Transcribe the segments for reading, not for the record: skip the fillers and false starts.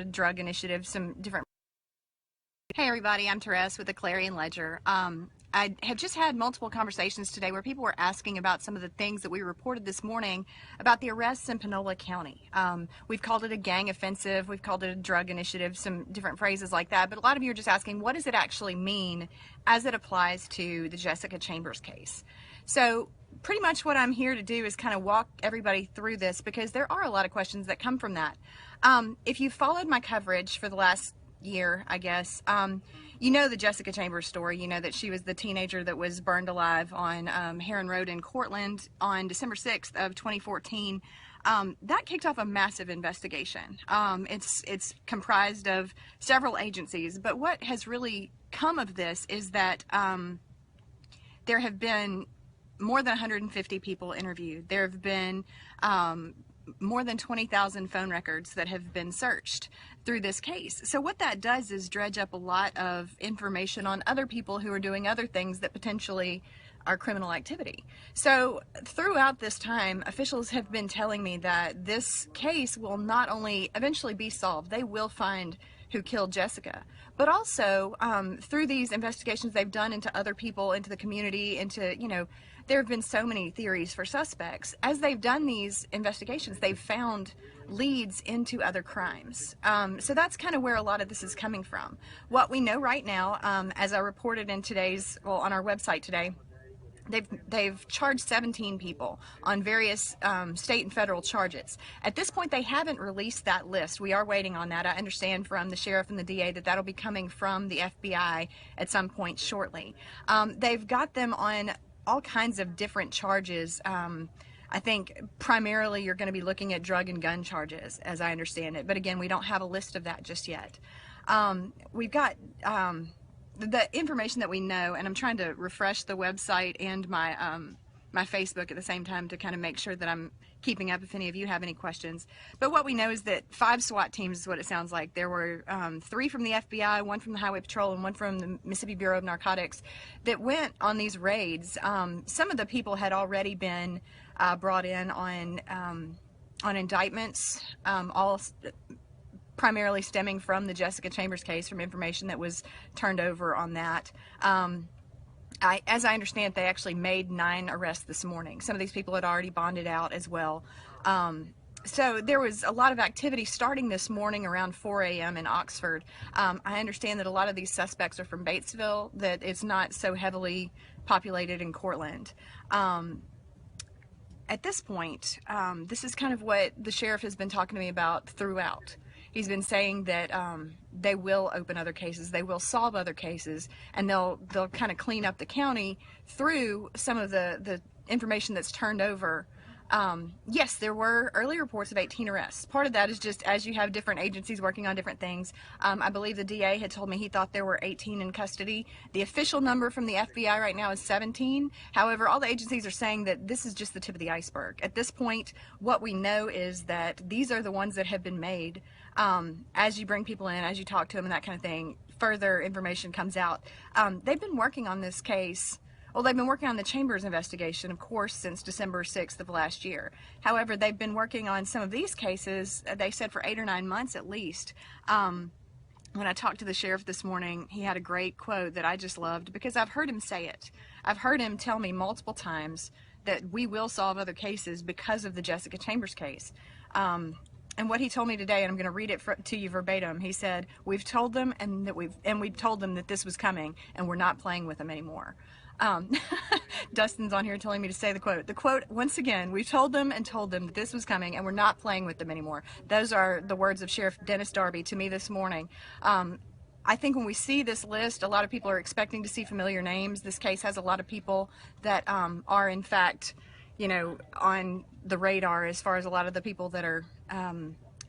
drug initiative, some different. Hey everybody, I'm Therese with the Clarion Ledger. I have just had multiple conversations today where people were asking about some of the things that we reported this morning about the arrests in Panola County. We've called it a gang offensive, we've called it a drug initiative, some different phrases like that, but a lot of you are just asking, what does it actually mean as it applies to the Jessica Chambers case? So pretty much what I'm here to do is kind of walk everybody through this, because there are a lot of questions that come from that. If you followed my coverage for the last year, I guess, you know the Jessica Chambers story. You know that she was the teenager that was burned alive on Heron Road in Cortland on December 6th of 2014. That kicked off a massive investigation. It's comprised of several agencies, but what has really come of this is that there have been more than 150 people interviewed. There have been more than 20,000 phone records that have been searched through this case. So what that does is dredge up a lot of information on other people who are doing other things that potentially are criminal activity. So throughout this time, officials have been telling me that this case will not only eventually be solved, they will find who killed Jessica, but also through these investigations they've done into other people, into the community, into, you know, there have been so many theories for suspects. As they've done these investigations, they've found leads into other crimes. So that's kind of where a lot of this is coming from. What we know right now, as I reported in today's, well, on our website today, they've charged 17 people on various state and federal charges. At this point, they haven't released that list. We are waiting on that. I understand from the sheriff and the DA that that'll be coming from the FBI at some point shortly. They've got them on all kinds of different charges. I think primarily you're going to be looking at drug and gun charges, as I understand it. But again, we don't have a list of that just yet. We've got the information that we know, and I'm trying to refresh the website and my my Facebook at the same time to kind of make sure that I'm keeping up if any of you have any questions. But what we know is that 5 SWAT teams is what it sounds like. There were 3 from the FBI, 1 from the Highway Patrol, and 1 from the Mississippi Bureau of Narcotics that went on these raids. Some of the people had already been brought in on indictments, all primarily stemming from the Jessica Chambers case, from information that was turned over on that. As I understand it, they actually made 9 arrests this morning. Some of these people had already bonded out as well. So there was a lot of activity starting this morning around 4 a.m. in Oxford. I understand that a lot of these suspects are from Batesville, that it's not so heavily populated in Cortland. At this point, this is kind of what the sheriff has been talking to me about throughout. He's been saying that they will open other cases, they will solve other cases, and they'll kind of clean up the county through some of the information that's turned over. Yes, there were early reports of 18 arrests. Part of that is just as you have different agencies working on different things. I believe the DA had told me he thought there were 18 in custody. The official number from the FBI right now is 17. However, all the agencies are saying that this is just the tip of the iceberg. At this point, what we know is that these are the ones that have been made. As you bring people in, as you talk to them and that kind of thing, further information comes out. They've been working on this case. Well, they've been working on the Chambers investigation, of course, since December 6th of last year. However, they've been working on some of these cases, they said, for 8 or 9 months at least. When I talked to the sheriff this morning, he had a great quote that I just loved, because I've heard him say it. I've heard him tell me multiple times that we will solve other cases because of the Jessica Chambers case. And what he told me today, and I'm going to read it to you verbatim, he said, we've told them we've told them that this was coming, and we're not playing with them anymore. Dustin's on here telling me to say the quote. The quote, once again, we've told them that this was coming, and we're not playing with them anymore. Those are the words of Sheriff Dennis Darby to me this morning. I think when we see this list, a lot of people are expecting to see familiar names. This case has a lot of people that are, in fact, you know, on the radar as far as a lot of the people that are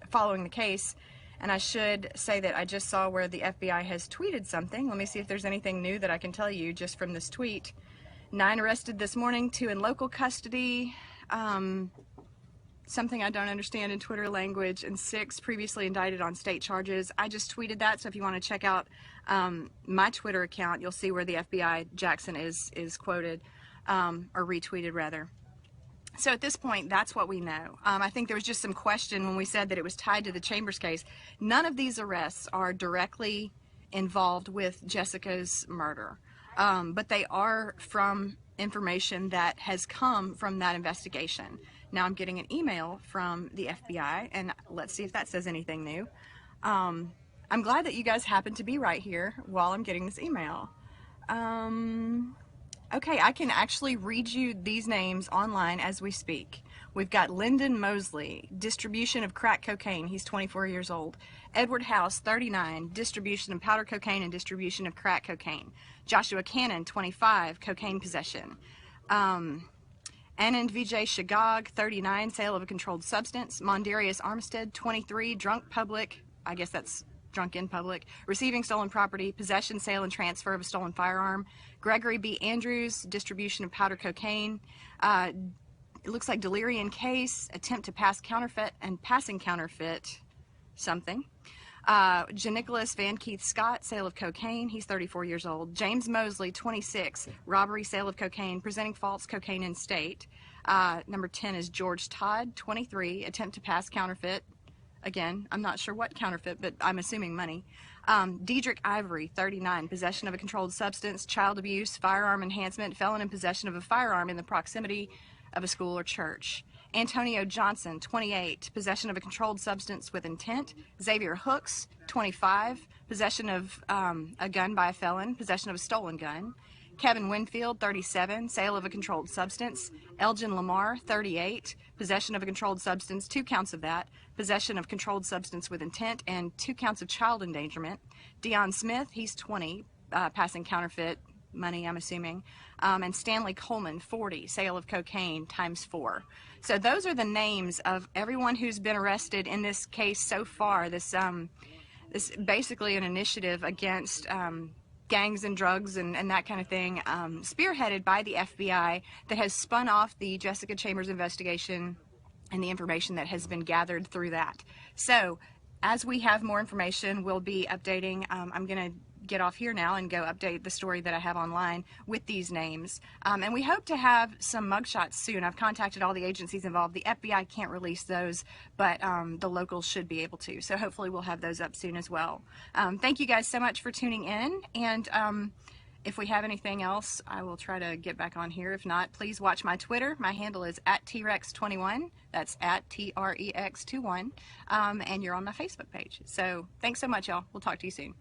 following the case. And I should say that I just saw where the FBI has tweeted something. Let me see if there's anything new that I can tell you just from this tweet. 9 arrested this morning, 2 in local custody, something I don't understand in Twitter language, and 6 previously indicted on state charges. I just tweeted that, so if you want to check out my Twitter account, you'll see where the FBI Jackson is quoted, or retweeted rather. So at this point, that's what we know. I think there was just some question when we said that it was tied to the Chambers case. None of these arrests are directly involved with Jessica's murder, but they are from information that has come from that investigation. Now I'm getting an email from the FBI, and let's see if that says anything new. I'm glad that you guys happen to be right here while I'm getting this email. Okay, I can actually read you these names online as we speak. We've got Lyndon Mosley, distribution of crack cocaine. He's 24 years old. Edward House, 39, distribution of powder cocaine and distribution of crack cocaine. Joshua Cannon, 25, cocaine possession. Anand Vijay Shagag, 39, sale of a controlled substance. Mondarius Armstead, 23, drunk public, I guess that's drunk in public, receiving stolen property, possession, sale, and transfer of a stolen firearm. Gregory B. Andrews, distribution of powder cocaine. It looks like delirium case, attempt to pass counterfeit and passing counterfeit something. Janicholas Van Keith Scott, sale of cocaine. He's 34 years old. James Mosley, 26, robbery, sale of cocaine, presenting false cocaine in state. Number 10 is George Todd, 23, attempt to pass counterfeit. Again, I'm not sure what counterfeit, but I'm assuming money. Diedrich Ivory, 39, possession of a controlled substance, child abuse, firearm enhancement, felon in possession of a firearm in the proximity of a school or church. Antonio Johnson, 28, possession of a controlled substance with intent. Xavier Hooks, 25, possession of a gun by a felon, possession of a stolen gun. Kevin Winfield, 37, sale of a controlled substance. Elgin Lamar, 38, possession of a controlled substance, 2 counts of that, possession of controlled substance with intent, and 2 counts of child endangerment. Dion Smith, he's 20, passing counterfeit money, I'm assuming. And Stanley Coleman, 40, sale of cocaine times 4. So those are the names of everyone who's been arrested in this case so far. This basically an initiative against gangs and drugs and that kind of thing, spearheaded by the FBI, that has spun off the Jessica Chambers investigation and the information that has been gathered through that. So as we have more information, we'll be updating. I'm going to get off here now and go update the story that I have online with these names. And we hope to have some mugshots soon. I've contacted all the agencies involved. The FBI can't release those, but the locals should be able to. So hopefully we'll have those up soon as well. Thank you guys so much for tuning in. And if we have anything else, I will try to get back on here. If not, please watch my Twitter. My handle is @TREX21. That's @TREX21. And you're on my Facebook page. So thanks so much, y'all. We'll talk to you soon.